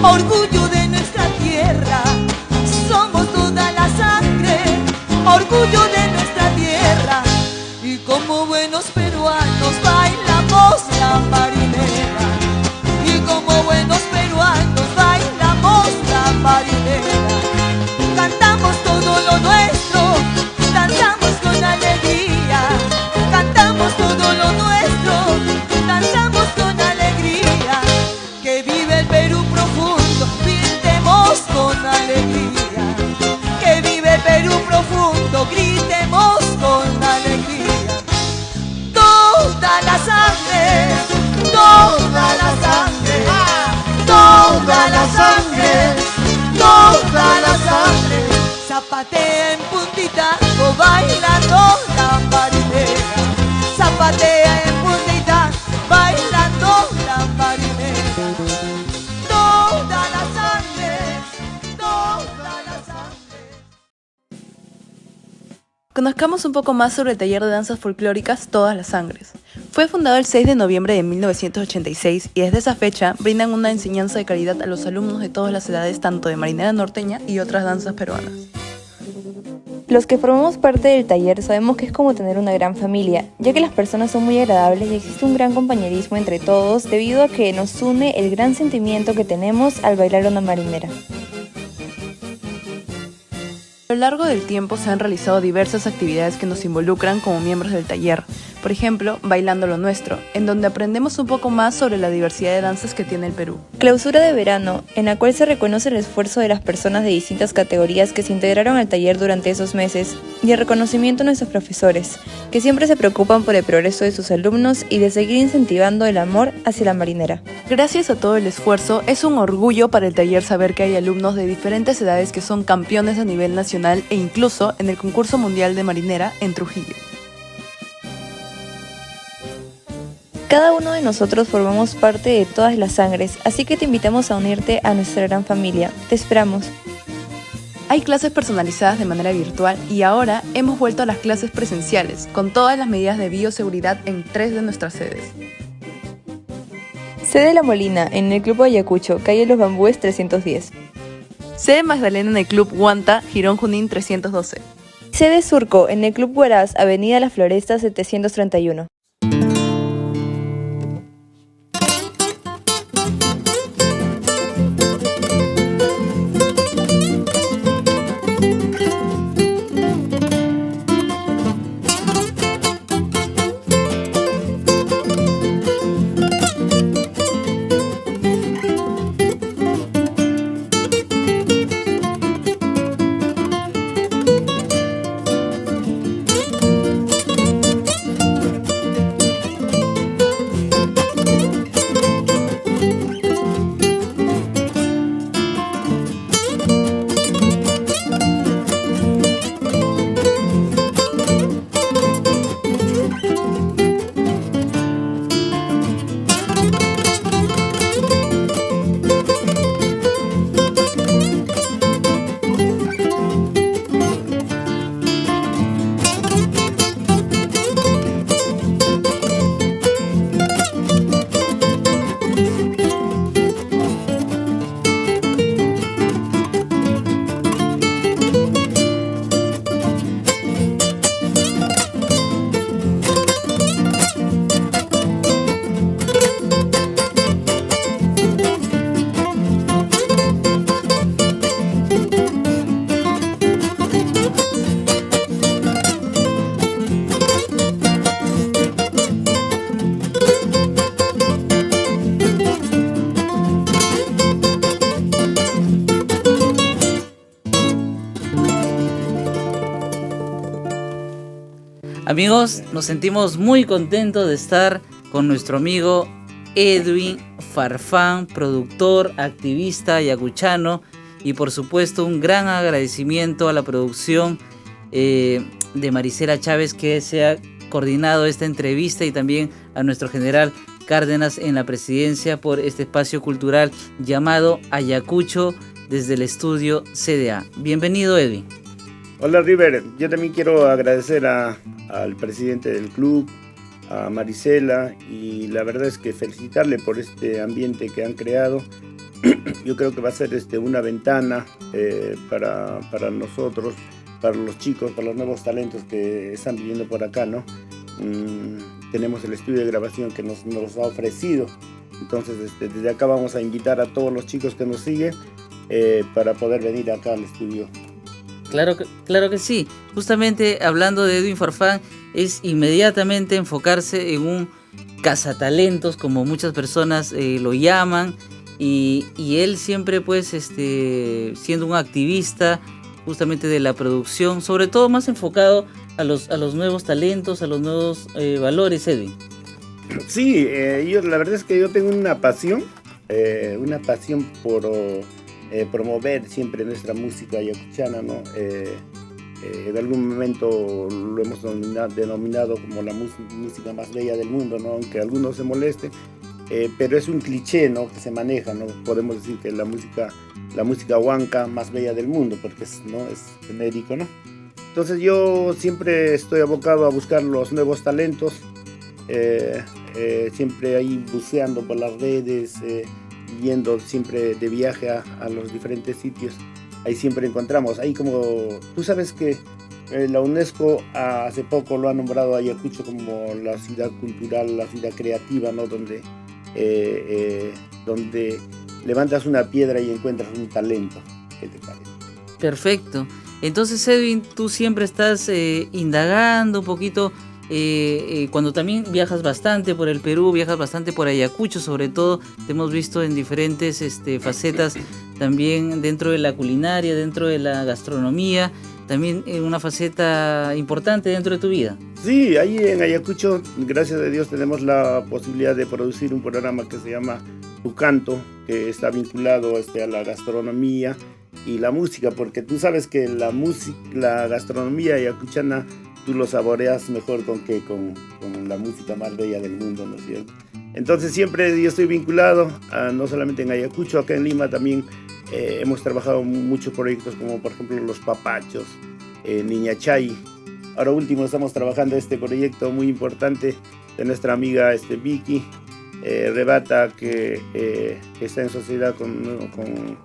orgullo de nuestra tierra. Somos toda la sangre, orgullo de nuestra tierra. Y como buenos peruanos bailamos la marinera. Y como buenos peruanos bailamos la marinera. Cantamos todo lo nuestro, danzamos con alegría. Cantamos todo lo nuestro, danzamos con alegría. Que vive el Perú profundo, gritemos con alegría. Que vive el Perú profundo, gritemos con alegría. Toda la sangre, toda la sangre, toda la sangre, toda la sangre. Zapatea en Puntitaco bailando la marinera. Zapatea en Puntitaco bailando la marinera. Toda la sangre, toda la sangre. Conozcamos un poco más sobre el taller de danzas folclóricas Todas las Sangres. Fue fundado el 6 de noviembre de 1986 y desde esa fecha brindan una enseñanza de calidad a los alumnos de todas las edades, tanto de marinera norteña y otras danzas peruanas. Los que formamos parte del taller sabemos que es como tener una gran familia, ya que las personas son muy agradables y existe un gran compañerismo entre todos debido a que nos une el gran sentimiento que tenemos al bailar una marinera. A lo largo del tiempo se han realizado diversas actividades que nos involucran como miembros del taller. Por ejemplo, Bailando lo Nuestro, en donde aprendemos un poco más sobre la diversidad de danzas que tiene el Perú. Clausura de verano, en la cual se reconoce el esfuerzo de las personas de distintas categorías que se integraron al taller durante esos meses, y el reconocimiento a nuestros profesores, que siempre se preocupan por el progreso de sus alumnos y de seguir incentivando el amor hacia la marinera. Gracias a todo el esfuerzo, es un orgullo para el taller saber que hay alumnos de diferentes edades que son campeones a nivel nacional e incluso en el concurso mundial de marinera en Trujillo. Cada uno de nosotros formamos parte de Todas las Sangres, así que te invitamos a unirte a nuestra gran familia. Te esperamos. Hay clases personalizadas de manera virtual y ahora hemos vuelto a las clases presenciales, con todas las medidas de bioseguridad en 3 de nuestras sedes. Sede La Molina, en el Club Ayacucho, calle Los Bambúes 310. Sede Magdalena en el Club Huanta, Girón Junín 312. Sede Surco, en el Club Huaraz, avenida La Floresta 731. Amigos, nos sentimos muy contentos de estar con nuestro amigo Edwin Farfán, productor, activista ayacuchano, y por supuesto un gran agradecimiento a la producción de Marisela Chávez, que se ha coordinado esta entrevista, y también a nuestro general Cárdenas en la presidencia por este espacio cultural llamado Ayacucho desde el estudio CDA. Bienvenido, Edwin. Hola, River. Yo también quiero agradecer al presidente del club, a Marisela, y la verdad es que felicitarle por este ambiente que han creado yo creo que va a ser una ventana para nosotros, para los chicos, para los nuevos talentos que están viviendo por acá, ¿no? Tenemos el estudio de grabación que nos ha ofrecido. Entonces, desde acá vamos a invitar a todos los chicos que nos siguen para poder venir acá al estudio. Claro que sí. Justamente hablando de Edwin Farfán, es inmediatamente enfocarse en un cazatalentos, como muchas personas lo llaman, y él siempre, pues, siendo un activista justamente de la producción, sobre todo más enfocado a los nuevos talentos, a los nuevos valores, Edwin. Sí, la verdad es que yo tengo una pasión por promover siempre nuestra música ayacuchana, ¿no? En algún momento lo hemos denominado como la música más bella del mundo, ¿no? Aunque algunos se molesten, pero es un cliché, ¿no? Que se maneja, ¿no? Podemos decir que la música huanca más bella del mundo, porque es genérico, ¿no? Entonces yo siempre estoy abocado a buscar los nuevos talentos, siempre ahí buceando por las redes, yendo siempre de viaje a los diferentes sitios. Ahí siempre encontramos, ahí como tú sabes que la UNESCO hace poco lo ha nombrado a Ayacucho como la ciudad cultural, la ciudad creativa, ¿no? Donde levantas una piedra y encuentras un talento. ¿Qué te parece? Perfecto. Entonces, Edwin, tú siempre estás indagando un poquito, cuando también viajas bastante por el Perú, viajas bastante por Ayacucho, sobre todo, te hemos visto en diferentes facetas, también dentro de la culinaria, dentro de la gastronomía, también en una faceta importante dentro de tu vida. Sí, ahí en Ayacucho, gracias a Dios, tenemos la posibilidad de producir un programa que se llama Tu Canto, que está vinculado a la gastronomía y la música, porque tú sabes que la gastronomía ayacuchana tú lo saboreas mejor con la música más bella del mundo, ¿no es cierto? Entonces siempre yo estoy vinculado, no solamente en Ayacucho, acá en Lima también hemos trabajado muchos proyectos como por ejemplo Los Papachos, Niña Chay. Ahora último estamos trabajando este proyecto muy importante de nuestra amiga Vicky Rebata, que está en sociedad con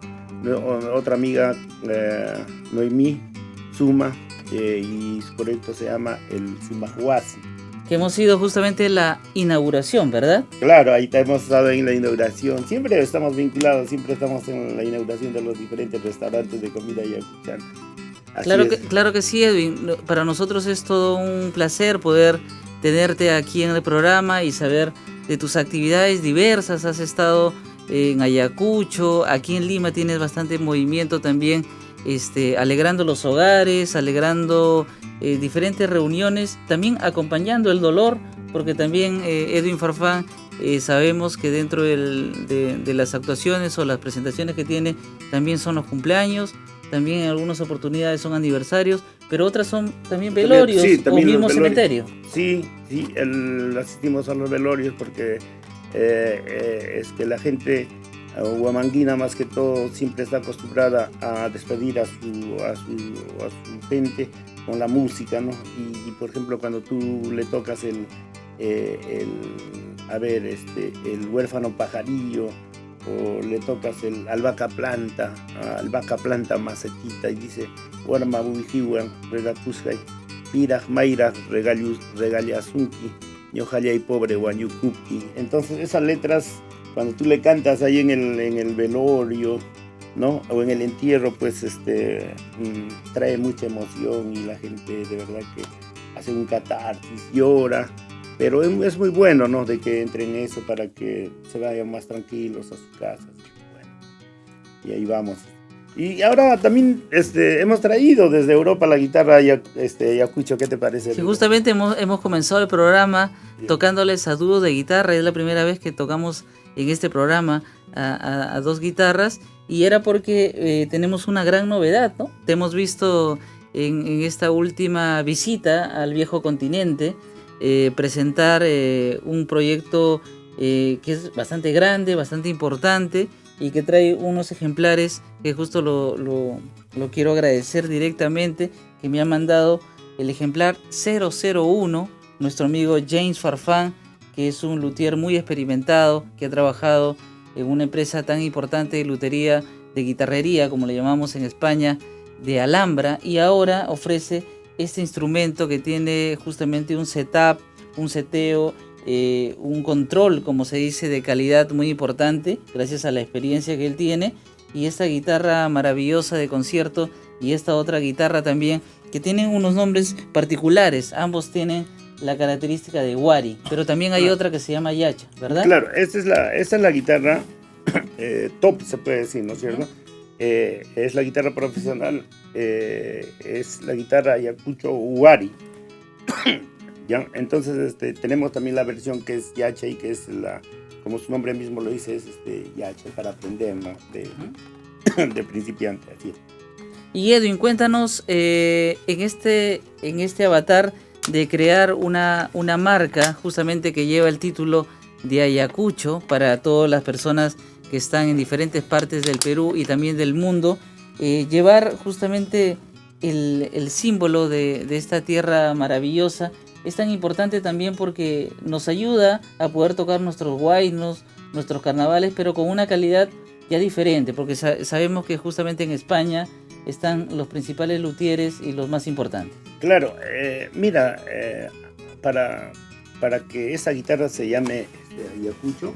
otra amiga, Noemí Suma, y su proyecto se llama el Sumahuasi. Que hemos ido justamente la inauguración, ¿verdad? Claro, ahí hemos estado en la inauguración. Siempre estamos vinculados, siempre estamos en la inauguración de los diferentes restaurantes de comida ayacuchana. Claro que sí, Edwin. Para nosotros es todo un placer poder tenerte aquí en el programa y saber de tus actividades diversas. Has estado en Ayacucho, aquí en Lima tienes bastante movimiento también, alegrando los hogares, alegrando diferentes reuniones, también acompañando el dolor, porque también Edwin Farfán, sabemos que dentro de las actuaciones o las presentaciones que tiene, también son los cumpleaños, también en algunas oportunidades son aniversarios, pero otras son también velorios, sí, también o mismo cementerio. Sí, asistimos a los velorios porque es que la gente huamanguina más que todo siempre está acostumbrada a despedir a su gente con la música, ¿no? Y por ejemplo cuando tú le tocas el huérfano pajarillo, o le tocas el albahaca planta macetita, y dice Warma Bujiwan Regatushay Piraj Mayra Regaliasunki Ñojallay Pobre Guanyucupki. Entonces esas letras, cuando tú le cantas ahí en el velorio, ¿no? O en el entierro, pues trae mucha emoción y la gente de verdad que hace un catarsis, llora, pero es muy bueno, ¿no? De que entren en eso para que se vayan más tranquilos a sus casas. Bueno, y ahí vamos. Y ahora también hemos traído desde Europa la guitarra Ayacucho. ¿Qué te parece? Sí, justamente hemos comenzado el programa tocándoles a dúo de guitarra. Es la primera vez que tocamos en este programa a dos guitarras, y era porque tenemos una gran novedad, ¿no? Te hemos visto en esta última visita al viejo continente presentar un proyecto que es bastante grande, bastante importante, y que trae unos ejemplares que justo lo quiero agradecer directamente, que me ha mandado el ejemplar 001, nuestro amigo James Farfán, que es un luthier muy experimentado, que ha trabajado en una empresa tan importante de lutería, de guitarrería, como le llamamos en España, de Alhambra, y ahora ofrece este instrumento que tiene justamente un setup, un seteo, un control, como se dice, de calidad muy importante, gracias a la experiencia que él tiene, y esta guitarra maravillosa de concierto y esta otra guitarra también, que tienen unos nombres particulares, ambos tienen la característica de Wari, pero también hay otra que se llama Yacha, ¿verdad? Claro, esta es la guitarra top, se puede decir, ¿no es cierto? Es la guitarra profesional, es la guitarra Ayacucho Wari. ¿Ya? Entonces tenemos también la versión que es Yacha, y que es como su nombre mismo lo dice, es Yacha para aprender, ¿no? De principiante, así es. Y Edwin, cuéntanos en este avatar de crear una marca justamente que lleva el título de Ayacucho para todas las personas que están en diferentes partes del Perú y también del mundo, llevar justamente el símbolo de esta tierra maravillosa es tan importante también porque nos ayuda a poder tocar nuestros huaynos, nuestros carnavales, pero con una calidad ya diferente, porque sabemos que justamente en España están los principales luthieres y los más importantes. Claro, mira, para que esa guitarra se llame Ayacucho,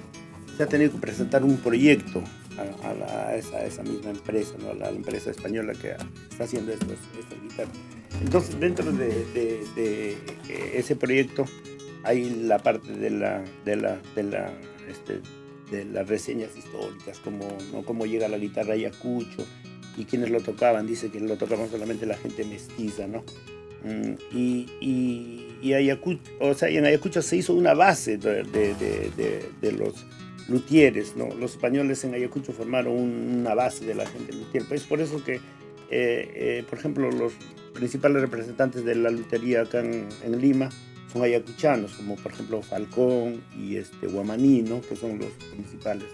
se ha tenido que presentar un proyecto a esa misma empresa, ¿no? La empresa española que está haciendo estas guitarras. Entonces, dentro de ese proyecto hay la parte de las reseñas históricas, cómo llega la guitarra Ayacucho y quienes lo tocaban. Dice que lo tocaban solamente la gente mestiza, ¿no? Y Ayacucho, o sea, en Ayacucho se hizo una base de los luthieres, ¿no? Los españoles en Ayacucho formaron una base de la gente luthier. Pues por eso que, por ejemplo, los principales representantes de la lutería acá en Lima son ayacuchanos, como por ejemplo Falcón y Guamaní, ¿no? Que son los principales,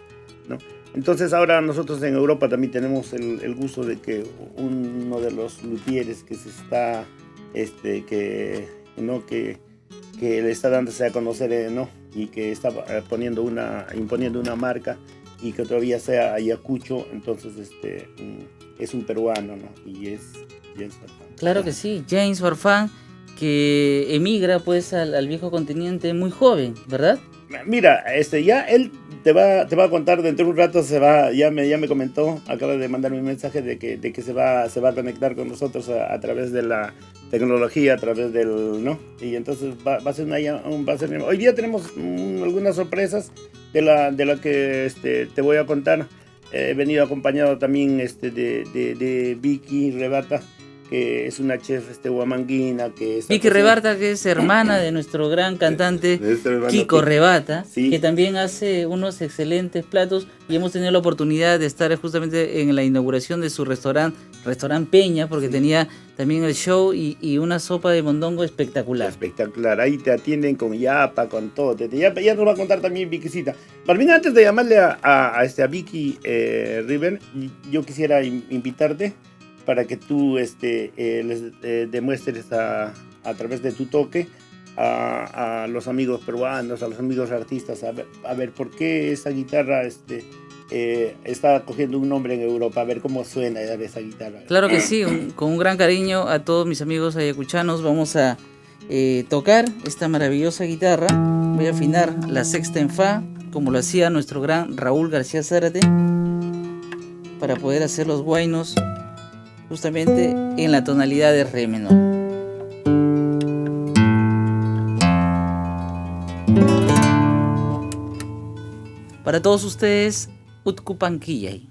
¿no? Entonces ahora nosotros en Europa también tenemos el gusto de que uno de los luthieres que se está, que le está dándose a conocer, ¿no? Y que está imponiendo una marca y que todavía sea Ayacucho, entonces es un peruano, ¿no? Y es James Farfán. Claro que sí, James Farfán, que emigra pues al viejo continente muy joven, ¿verdad? Mira, ya él te va a contar dentro de un rato, ya me comentó, acaba de mandarme un mensaje de que se va a conectar con nosotros a través de la tecnología, a través ¿no? Y entonces va a ser hoy día tenemos algunas sorpresas de la que te voy a contar. He venido acompañado también de Vicky Rebata, que es una chef huamanguina. Vicky Rebata, que es hermana de nuestro gran cantante Kiko Rebata, sí, que también hace unos excelentes platos, y hemos tenido la oportunidad de estar justamente en la inauguración de su restaurante Peña, porque sí, tenía también el show y una sopa de mondongo espectacular. Espectacular, ahí te atienden con yapa, con todo. Ya nos va a contar también Vickycita. Marvin, antes de llamarle a Vicky River, yo quisiera invitarte para que tú les demuestres a través de tu toque a los amigos peruanos, a los amigos artistas, a ver por qué esa guitarra está cogiendo un nombre en Europa, a ver cómo suena esa guitarra. Claro que sí, con un gran cariño a todos mis amigos ayacuchanos vamos a tocar esta maravillosa guitarra. Voy a afinar la sexta en fa, como lo hacía nuestro gran Raúl García Zárate, para poder hacer los huaynos justamente en la tonalidad de re menor. Para todos ustedes, Utkupanquillay.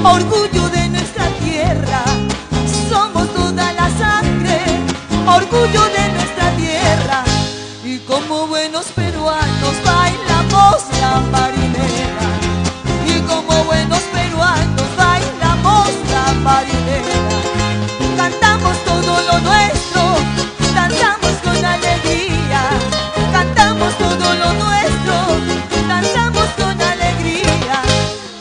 orgullo de nuestra tierra. Somos toda la sangre, orgullo de nuestra tierra. Y como buenos peruanos bailamos la marinera. Y como buenos peruanos bailamos la marinera. Cantamos todo lo nuestro, danzamos con alegría. Cantamos todo lo nuestro, danzamos con alegría.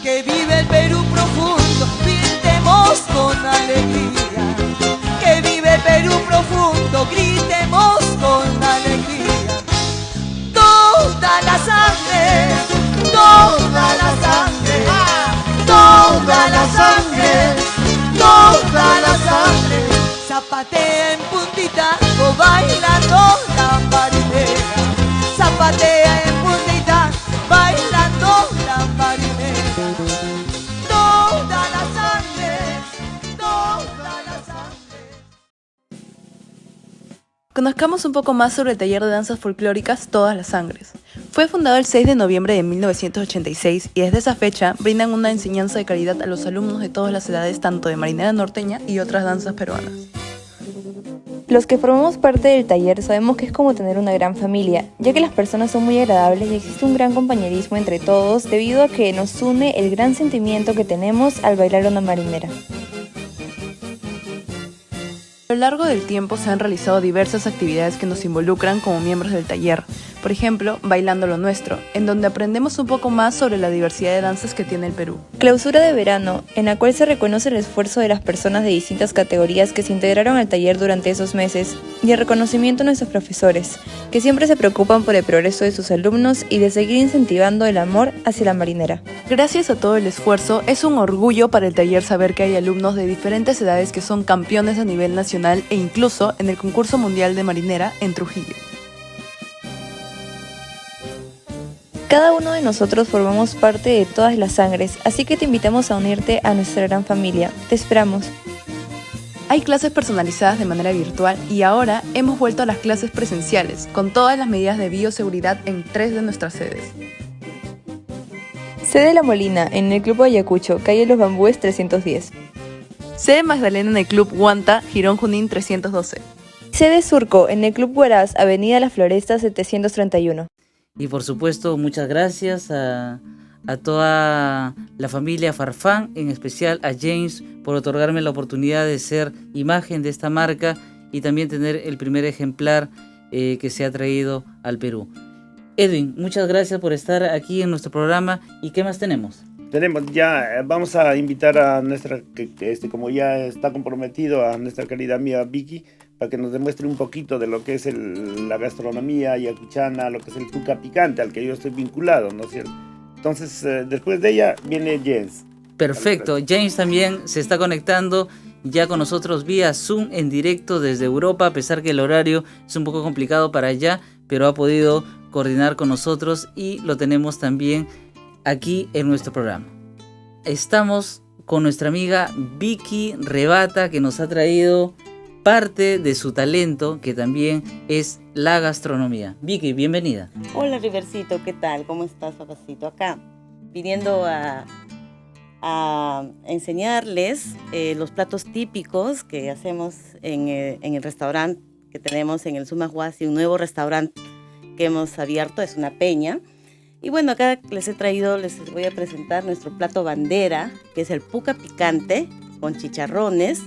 Que vive el Perú profundo, gritemos con alegría. Que vive el Perú profundo, gritemos con alegría. Toda la sangre, toda la sangre, toda la sangre, toda la sangre. Zapatea en Puntitaco bailando la marinera. Zapatea en Puntitaco bailando la marinera. Toda la sangre, toda la sangre. Conozcamos un poco más sobre el taller de danzas folclóricas Todas las Sangres. Fue fundado el 6 de noviembre de 1986 y desde esa fecha brindan una enseñanza de calidad a los alumnos de todas las edades, tanto de marinera norteña y otras danzas peruanas. Los que formamos parte del taller sabemos que es como tener una gran familia, ya que las personas son muy agradables y existe un gran compañerismo entre todos debido a que nos une el gran sentimiento que tenemos al bailar una marinera. A lo largo del tiempo se han realizado diversas actividades que nos involucran como miembros del taller. Por ejemplo, Bailando lo Nuestro, en donde aprendemos un poco más sobre la diversidad de danzas que tiene el Perú. Clausura de verano, en la cual se reconoce el esfuerzo de las personas de distintas categorías que se integraron al taller durante esos meses, y el reconocimiento a nuestros profesores, que siempre se preocupan por el progreso de sus alumnos y de seguir incentivando el amor hacia la marinera. Gracias a todo el esfuerzo, es un orgullo para el taller saber que hay alumnos de diferentes edades que son campeones a nivel nacional e incluso en el concurso mundial de marinera en Trujillo. Cada uno de nosotros formamos parte de Todas las Sangres, así que te invitamos a unirte a nuestra gran familia. Te esperamos. Hay clases personalizadas de manera virtual y ahora hemos vuelto a las clases presenciales, con todas las medidas de bioseguridad en 3 de nuestras sedes. Sede La Molina, en el Club Ayacucho, calle Los Bambúes 310. Sede Magdalena en el Club Huanta, Girón Junín 312. Sede Surco, en el Club Huaraz, avenida La Floresta 731. Y por supuesto, muchas gracias a toda la familia Farfán, en especial a James, por otorgarme la oportunidad de ser imagen de esta marca y también tener el primer ejemplar que se ha traído al Perú. Edwin, muchas gracias por estar aquí en nuestro programa. ¿Y qué más tenemos? Vamos a invitar a nuestra, como ya está comprometido, a nuestra querida amiga Vicky, para que nos demuestre un poquito de lo que es la gastronomía ayacuchana, lo que es el puca picante, al que yo estoy vinculado, ¿no es cierto? Entonces, después de ella viene James. Perfecto, James también se está conectando ya con nosotros vía Zoom en directo desde Europa, a pesar que el horario es un poco complicado para allá, pero ha podido coordinar con nosotros y lo tenemos también aquí en nuestro programa. Estamos con nuestra amiga Vicky Rebata, que nos ha traído parte de su talento, que también es la gastronomía. Vicky, bienvenida. Hola Rivercito, ¿qué tal? ¿Cómo estás, papacito? Acá, viniendo a enseñarles los platos típicos que hacemos en el restaurante que tenemos en el Sumahuasi, un nuevo restaurante que hemos abierto, es una peña. Y bueno, acá les voy a presentar nuestro plato bandera, que es el puca picante con chicharrones.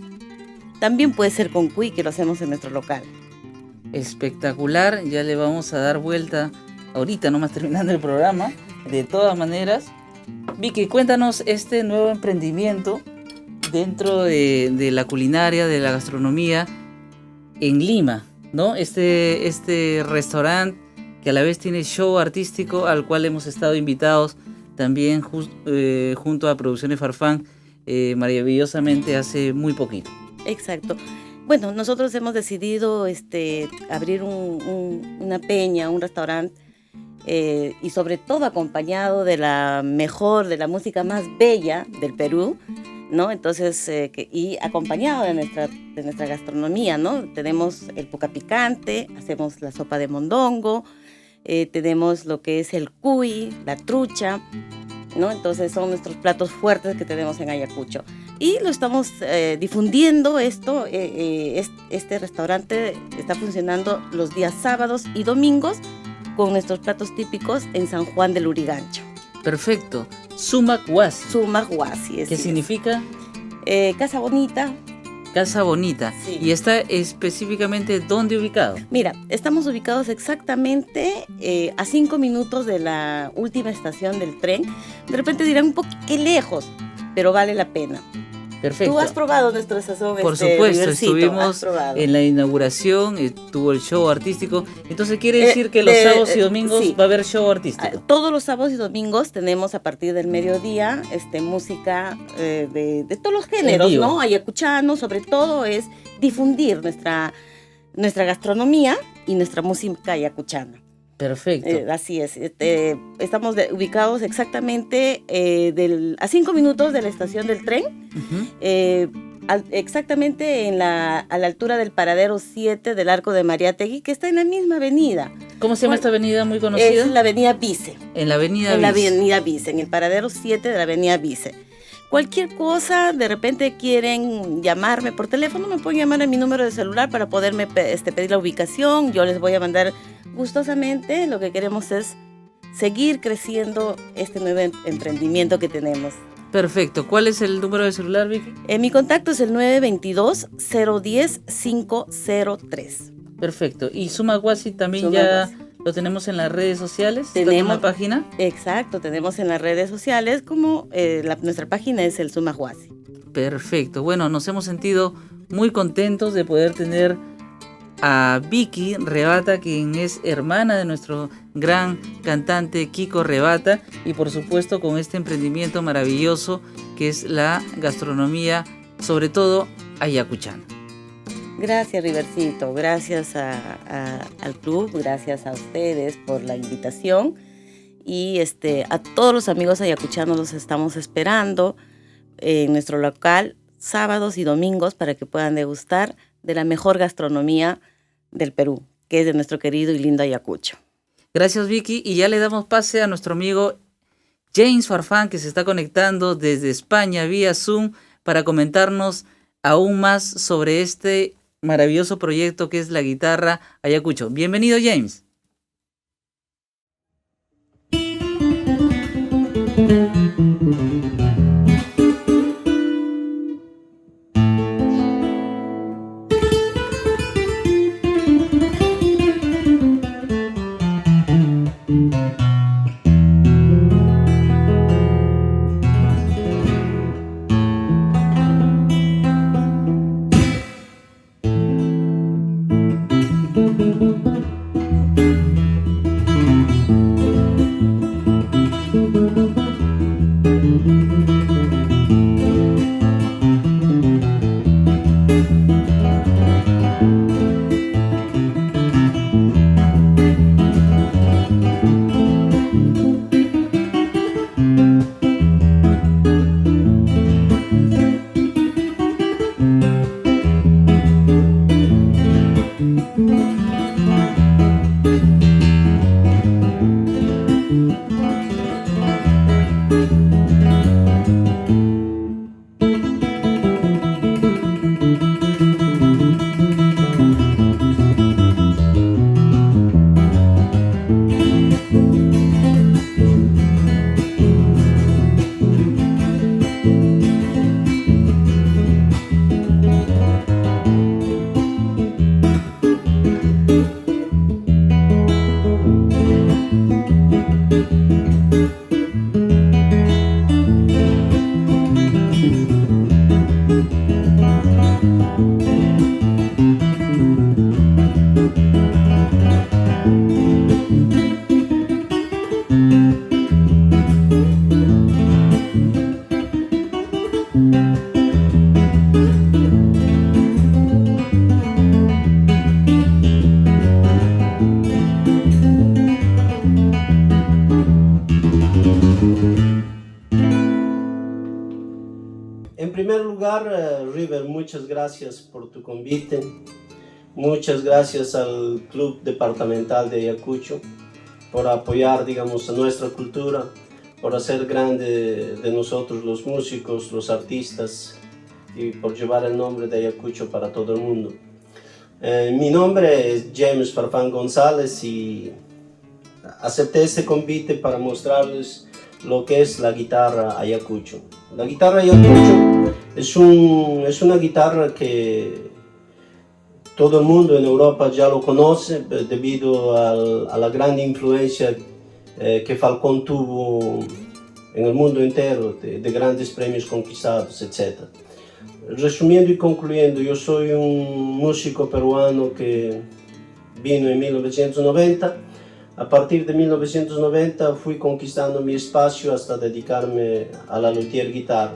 También puede ser con cuy, que lo hacemos en nuestro local. Espectacular, ya le vamos a dar vuelta ahorita, nomás terminando el programa. De todas maneras, Vicky, cuéntanos este nuevo emprendimiento dentro de la culinaria, de la gastronomía en Lima, ¿no? Este restaurante que a la vez tiene show artístico, al cual hemos estado invitados también junto a Producciones Farfán, maravillosamente hace muy poquito. Exacto. Bueno, nosotros hemos decidido abrir una peña, un restaurante, y sobre todo acompañado de la música más bella del Perú, ¿no? Entonces, y acompañado de nuestra gastronomía, ¿no? Tenemos el puca picante, hacemos la sopa de mondongo, tenemos lo que es el cuy, la trucha, ¿no? Entonces son nuestros platos fuertes que tenemos en Ayacucho. Y lo estamos difundiendo esto. Este restaurante está funcionando los días sábados y domingos con nuestros platos típicos en San Juan del Urigancho. Perfecto. Sumac Huasi. Sumac Huasi. ¿Qué significa? Casa bonita. Casa bonita. Sí. ¿Y está específicamente dónde ubicado? Mira, estamos ubicados exactamente a 5 minutos de la última estación del tren. De repente dirán un poco que lejos, pero vale la pena. Perfecto. ¿Tú has probado nuestro sazón? Por supuesto, Rivercito? estuvimos en la inauguración, tuvo el show artístico. Entonces quiere decir que los sábados y domingos sí. va a haber show artístico. Todos los sábados y domingos tenemos a partir del mediodía música de todos los géneros, ¿no? Ayacuchano, sobre todo es difundir nuestra gastronomía y nuestra música ayacuchana. Perfecto. Así es. Estamos ubicados exactamente a 5 minutos de la estación del tren, exactamente a la altura del paradero 7 del Arco de Mariátegui, que está en la misma avenida. ¿Cómo se llama esta avenida muy conocida? Es la avenida Vice. En la avenida En Vice. la avenida Vice, en el paradero 7 de la avenida Vice. Cualquier cosa, de repente quieren llamarme por teléfono, me pueden llamar a mi número de celular para poderme pedir la ubicación. Yo les voy a mandar gustosamente. Lo que queremos es seguir creciendo este nuevo emprendimiento que tenemos. Perfecto. ¿Cuál es el número de celular, Vicky? Mi contacto es el 922-010-503. Perfecto. ¿Y Sumac Huasi también Sumac ya Huasi. lo tenemos en las redes sociales? Tenemos una página. Exacto, tenemos en las redes sociales como nuestra página es el Sumac Huasi. Perfecto. Bueno, nos hemos sentido muy contentos de poder tener a Vicky Rebata, quien es hermana de nuestro gran cantante Kiko Rebata, y por supuesto con este emprendimiento maravilloso que es la gastronomía, sobre todo ayacuchana. Gracias, Rivercito, gracias al club, gracias a ustedes por la invitación y a todos los amigos ayacuchanos los estamos esperando en nuestro local sábados y domingos para que puedan degustar de la mejor gastronomía del Perú, que es de nuestro querido y lindo Ayacucho. Gracias, Vicky, y ya le damos pase a nuestro amigo James Farfán, que se está conectando desde España vía Zoom para comentarnos aún más sobre este maravilloso proyecto que es la guitarra Ayacucho. Bienvenido, James. En primer lugar, River, muchas gracias por tu convite. Muchas gracias al Club Departamental de Ayacucho por apoyar, digamos, a nuestra cultura, por hacer grande de nosotros los músicos, los artistas, y por llevar el nombre de Ayacucho para todo el mundo. Mi nombre es James Farfán González y acepté este convite para mostrarles lo que es la guitarra Ayacucho. La guitarra Ayacucho es una guitarra que todo el mundo en Europa ya lo conoce debido a la gran influencia que Falcón tuvo en el mundo entero, de grandes premios conquistados, etc. Resumiendo y concluyendo, yo soy un músico peruano que vino en 1990. A partir de 1990 fui conquistando mi espacio hasta dedicarme a la Luthier Guitar.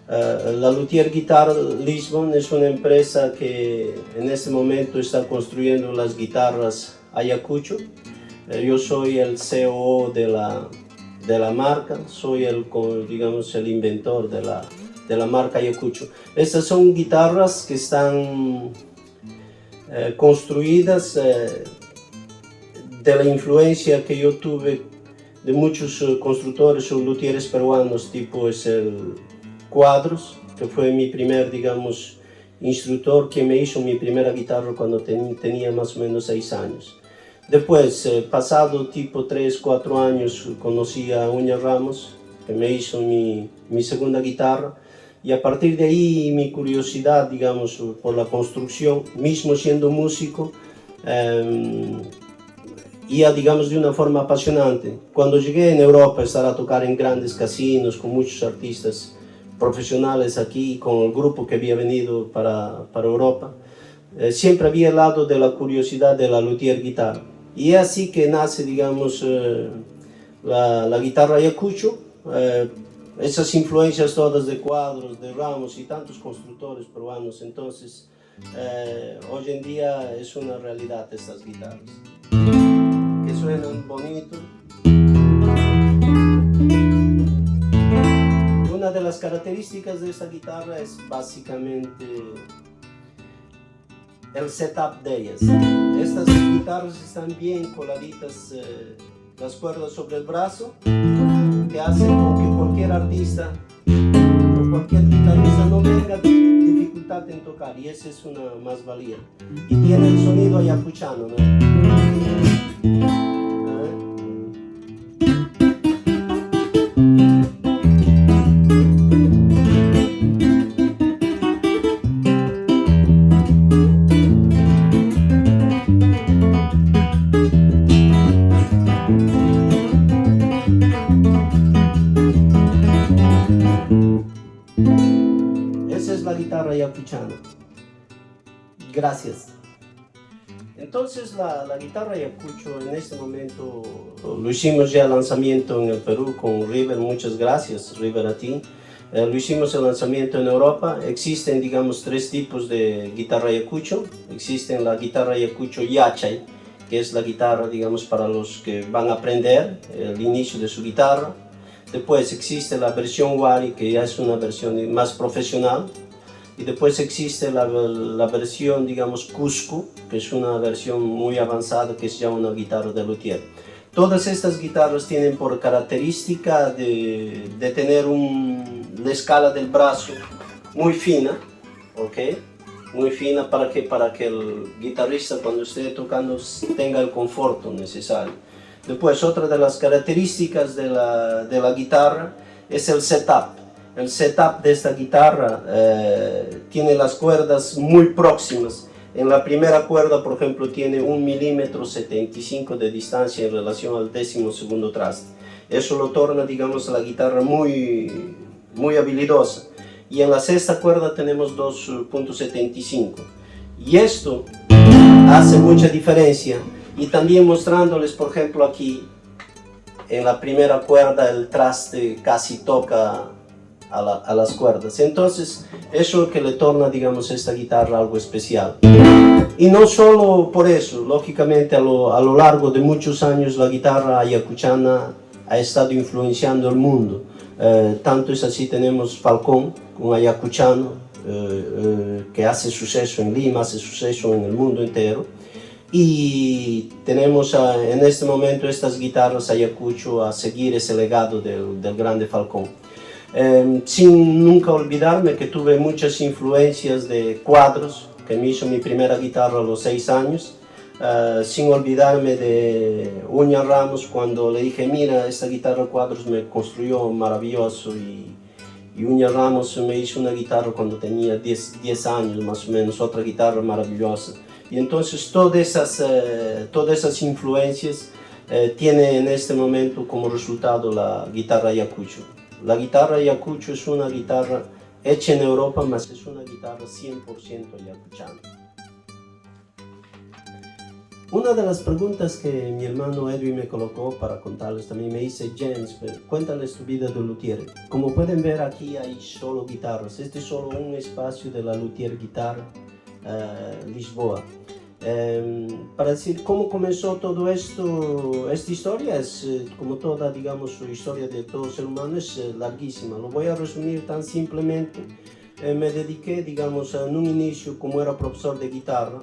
La Luthier Guitar Lisbon es una empresa que en este momento está construyendo las guitarras Ayacucho. Yo soy el COO de la marca, soy el inventor de la marca Ayacucho. Estas son guitarras que están construidas de la influencia que yo tuve de muchos constructores o luthieres peruanos, tipo es el Cuadros, que fue mi primer, instructor que me hizo mi primera guitarra cuando tenía más o menos 6 años. Después, pasado tipo 3, 4 años, conocí a Uña Ramos, que me hizo mi segunda guitarra, y a partir de ahí mi curiosidad, por la construcción, mismo siendo músico, iba, de una forma apasionante. Cuando llegué en Europa a estar a tocar en grandes casinos con muchos artistas profesionales aquí, con el grupo que había venido para Europa, siempre había el lado de la curiosidad de la luthier guitarra. Y es así que nace, la guitarra Ayacucho, esas influencias todas de Cuadros, de Ramos y tantos constructores peruanos. Entonces, hoy en día es una realidad estas guitarras, que suenan bonito. Una de las características de esta guitarra es básicamente el setup de ellas. Estas guitarras están bien coladitas, las cuerdas sobre el brazo, que hacen con que cualquier artista o cualquier guitarrista no tenga dificultad en tocar, y esa es una más-valía. Y tiene el sonido ayacuchano, ¿no? Esa es la guitarra ayacuchana. Gracias. Entonces la guitarra Ayacucho en este momento lo hicimos ya el lanzamiento en el Perú con River, muchas gracias River a ti. Lo hicimos el lanzamiento en Europa. Existen 3 tipos de guitarra Ayacucho. Existen la guitarra Ayacucho Yachay, que es la guitarra para los que van a aprender el inicio de su guitarra. Después existe la versión Wari, que ya es una versión más profesional. Y después existe la versión, Cusco, que es una versión muy avanzada, que es ya una guitarra de luthier. Todas estas guitarras tienen por característica de tener la escala del brazo muy fina, ¿ok? Muy fina para que el guitarrista cuando esté tocando tenga el conforto necesario. Después, otra de las características de la guitarra es el setup. El setup de esta guitarra tiene las cuerdas muy próximas. En la primera cuerda, por ejemplo, tiene 1,75 mm de distancia en relación al 12º traste. Eso lo torna, la guitarra muy, muy habilidosa. Y en la sexta cuerda tenemos 2,75. Y esto hace mucha diferencia. Y también mostrándoles, por ejemplo, aquí, en la primera cuerda el traste casi toca a las cuerdas. Entonces, eso es lo que le torna, esta guitarra algo especial. Y no solo por eso, lógicamente a lo largo de muchos años la guitarra ayacuchana ha estado influenciando el mundo. Tanto es así, tenemos Falcón, un ayacuchano que hace suceso en Lima, hace suceso en el mundo entero. y tenemos en este momento estas guitarras Ayacucho a seguir ese legado del grande Falcón. Sin nunca olvidarme que tuve muchas influencias de Cuadros, que me hizo mi primera guitarra a los 6 años, sin olvidarme de Uña Ramos cuando le dije, mira, esta guitarra Cuadros me construyó maravilloso, y Uña Ramos me hizo una guitarra cuando tenía 10 años más o menos, otra guitarra maravillosa. Y entonces todas esas influencias tienen en este momento como resultado la guitarra Ayacucho. La guitarra Ayacucho es una guitarra hecha en Europa, mas es una guitarra 100% ayacuchana. Una de las preguntas que mi hermano Edwin me colocó para contarles también, me dice, Jens, cuéntales tu vida de luthier. Como pueden ver, aquí hay solo guitarras. Este es solo un espacio de la Luthier Guitarra Lisboa. Para decir cómo comenzó todo esto, esta historia es como toda, digamos, su historia de todo ser humano es larguísima. Lo voy a resumir tan simplemente. Me dediqué, digamos, en un inicio como era profesor de guitarra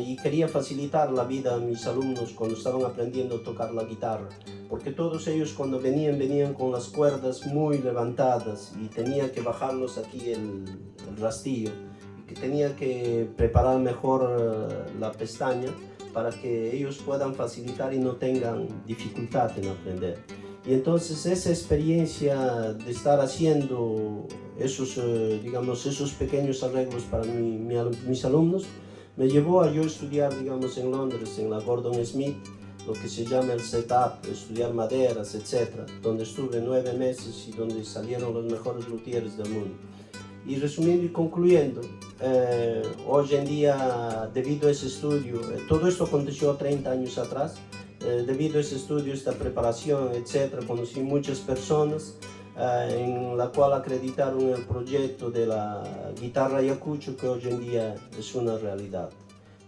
y quería facilitar la vida a mis alumnos cuando estaban aprendiendo a tocar la guitarra, porque todos ellos cuando venían con las cuerdas muy levantadas y tenía que bajarlos aquí el rastillo, que tenía que preparar mejor la pestaña para que ellos puedan facilitar y no tengan dificultad en aprender. Y entonces esa experiencia de estar haciendo esos, digamos, esos pequeños arreglos para mis alumnos me llevó a yo estudiar, digamos, en Londres, en la Gordon Smith, lo que se llama el setup, estudiar maderas, etc., donde estuve 9 meses y donde salieron los mejores luthieres del mundo. Y resumiendo y concluyendo, hoy en día, debido a ese estudio, todo esto aconteció 30 años atrás, debido a ese estudio, esta preparación, etc., conocí muchas personas en la cual acreditaron el proyecto de la guitarra Ayacucho, que hoy en día es una realidad.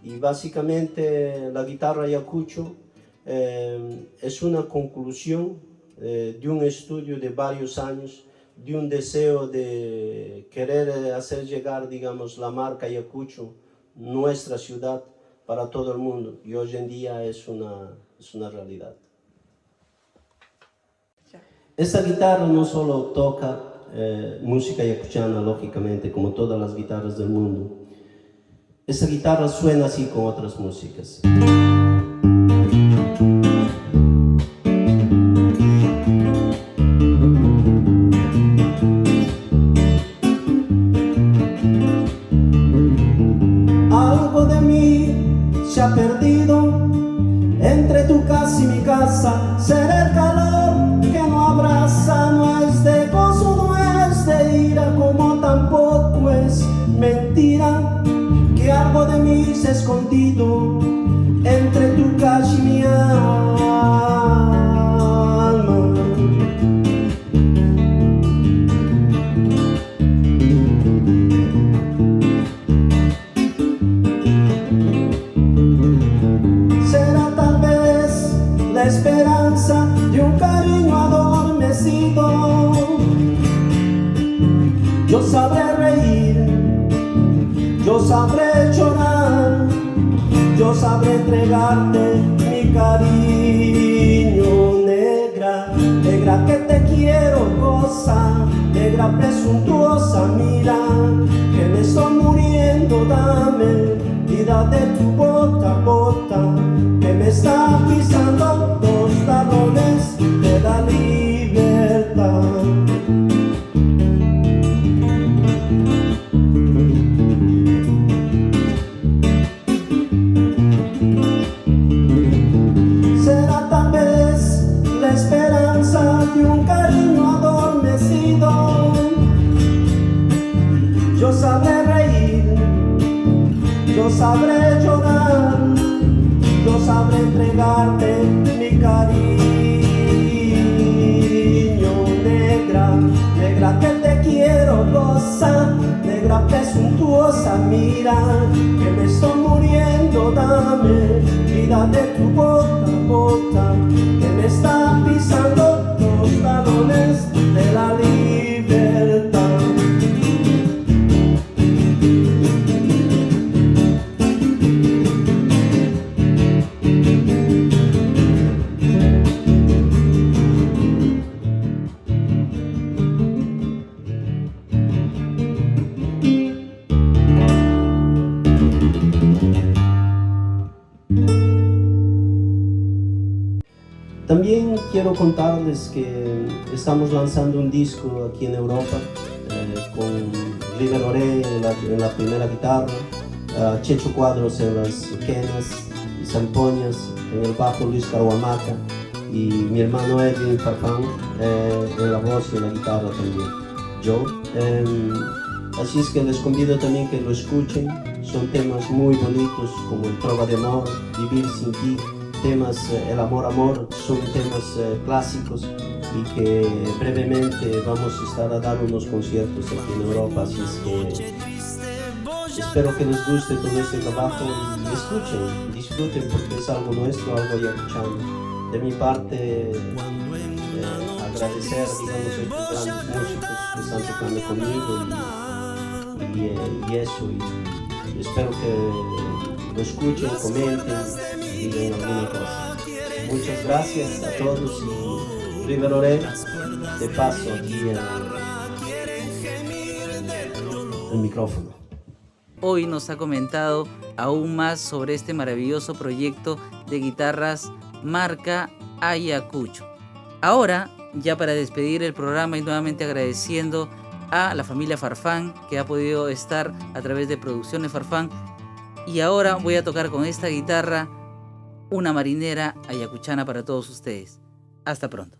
Y básicamente la guitarra Ayacucho es una conclusión de un estudio de varios años, de un deseo de querer hacer llegar, digamos, la marca Ayacucho, nuestra ciudad, para todo el mundo. Y hoy en día es una realidad. Esta guitarra no solo toca música ayacuchana, lógicamente, como todas las guitarras del mundo. Esta guitarra suena así con otras músicas. Algo de mí se ha perdido entre tu casa y mi casa. Será el calor que no abraza, no es de gozo, no es de ira, como tampoco es mentira que algo de mí se ha escondido entre tu casa y mi alma. Será tal vez la esperanza de un cariño adormecido. Yo sabré reír, yo sabré llorar, yo sabré entregarte mi cariño. Negra, negra que te quiero, goza, negra presuntuosa, mira que me estoy muriendo, dame vida de tu bota, bota, que me está pisando los talones de la libertad. Será tal vez la esperanza de un cariño adormecido. Yo sabré reír, yo sabré llorar, yo sabré entregarte mi cariño. Negra, negra que te quiero, goza, negra presuntuosa, mira que me estoy muriendo, dame vida de tu bota, bota, que me está pisando los talones de la libertad. También quiero contarles que estamos lanzando un disco aquí en Europa con River Oré en la primera guitarra, Checho Cuadros en las quenas y zampoñas, en el bajo Luis Caruamaca y mi hermano Edwin Farfán en la voz y en la guitarra también, yo. Así es que les convido también que lo escuchen, son temas muy bonitos como el Trova de Amor, Vivir Sin Ti, temas, el amor, son temas clásicos y que brevemente vamos a estar a dar unos conciertos aquí en Europa, así es que espero que les guste todo este trabajo y escuchen, disfruten porque es algo nuestro, algo ayacuchano. De mi parte, agradecer, digamos, a estos grandes músicos que están tocando conmigo y eso, y espero que lo escuchen, comenten y digan alguna cosa. Muchas gracias a todos y River Oré, de paso aquí el micrófono. Hoy nos ha comentado aún más sobre este maravilloso proyecto de guitarras marca Ayacucho. Ahora, ya para despedir el programa y nuevamente agradeciendo a la familia Farfán que ha podido estar a través de Producciones Farfán, y ahora voy a tocar con esta guitarra una marinera ayacuchana para todos ustedes. Hasta pronto.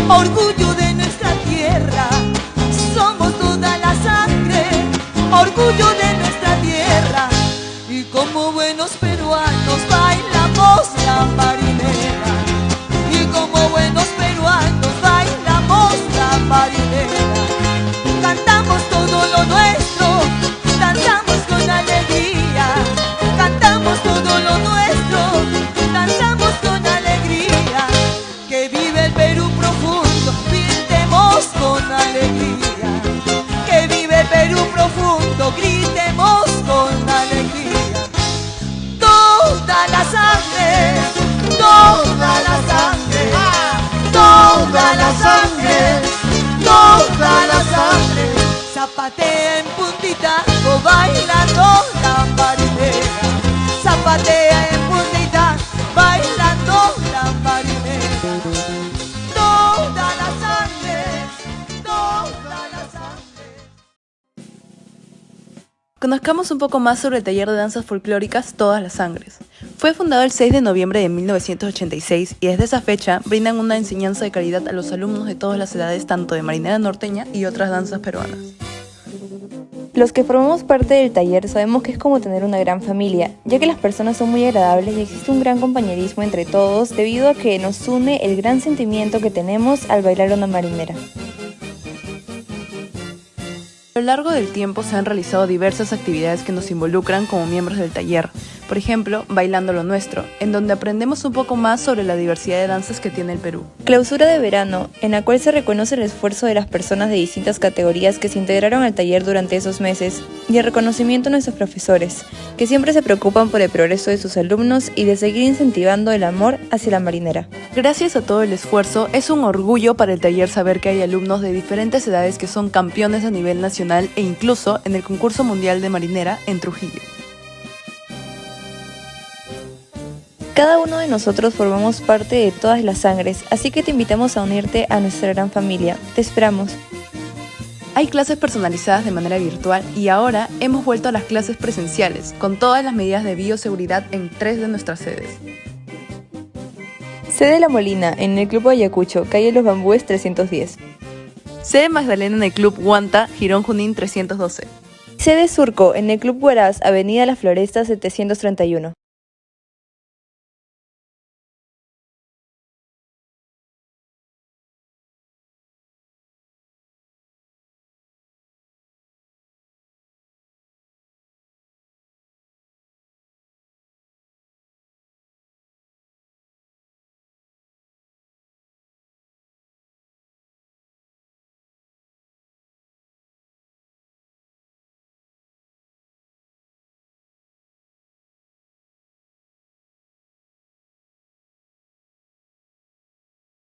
orgullo de nuestra tierra. Somos toda la sangre, orgullo de nuestra tierra. Y como buenos peruanos bailamos la marinera. Y como buenos peruanos bailamos la marinera. Cantamos todo lo nuestro, danzamos con alegría. Cantamos todo lo nuestro, danzamos con alegría. Que vive el Perú profundo, gritemos con alegría. Que vive el Perú profundo, gritemos con alegría. Toda la sangre, toda la sangre, toda la sangre, toda la sangre. Zapatea en puntitaco bailando la marinera. Zapatea en puntitaco bailando la marinera. Toda la sangre, toda la sangre. Conozcamos un poco más sobre el taller de danzas folclóricas Todas las Sangres. Fue fundado el 6 de noviembre de 1986 y desde esa fecha brindan una enseñanza de calidad a los alumnos de todas las edades, tanto de marinera norteña y otras danzas peruanas. Los que formamos parte del taller sabemos que es como tener una gran familia, ya que las personas son muy agradables y existe un gran compañerismo entre todos debido a que nos une el gran sentimiento que tenemos al bailar una marinera. A lo largo del tiempo se han realizado diversas actividades que nos involucran como miembros del taller. Por ejemplo, Bailando lo Nuestro, en donde aprendemos un poco más sobre la diversidad de danzas que tiene el Perú. Clausura de verano, en la cual se reconoce el esfuerzo de las personas de distintas categorías que se integraron al taller durante esos meses, y el reconocimiento a nuestros profesores, que siempre se preocupan por el progreso de sus alumnos y de seguir incentivando el amor hacia la marinera. Gracias a todo el esfuerzo, es un orgullo para el taller saber que hay alumnos de diferentes edades que son campeones a nivel nacional e incluso en el concurso mundial de marinera en Trujillo. Cada uno de nosotros formamos parte de Todas las Sangres, así que te invitamos a unirte a nuestra gran familia. Te esperamos. Hay clases personalizadas de manera virtual y ahora hemos vuelto a las clases presenciales, con todas las medidas de bioseguridad en 3 de nuestras sedes. Sede La Molina, en el Club Ayacucho, calle Los Bambúes 310. Sede Magdalena en el Club Huanta, Girón Junín 312. Sede Surco, en el Club Huaraz, avenida La Floresta 731.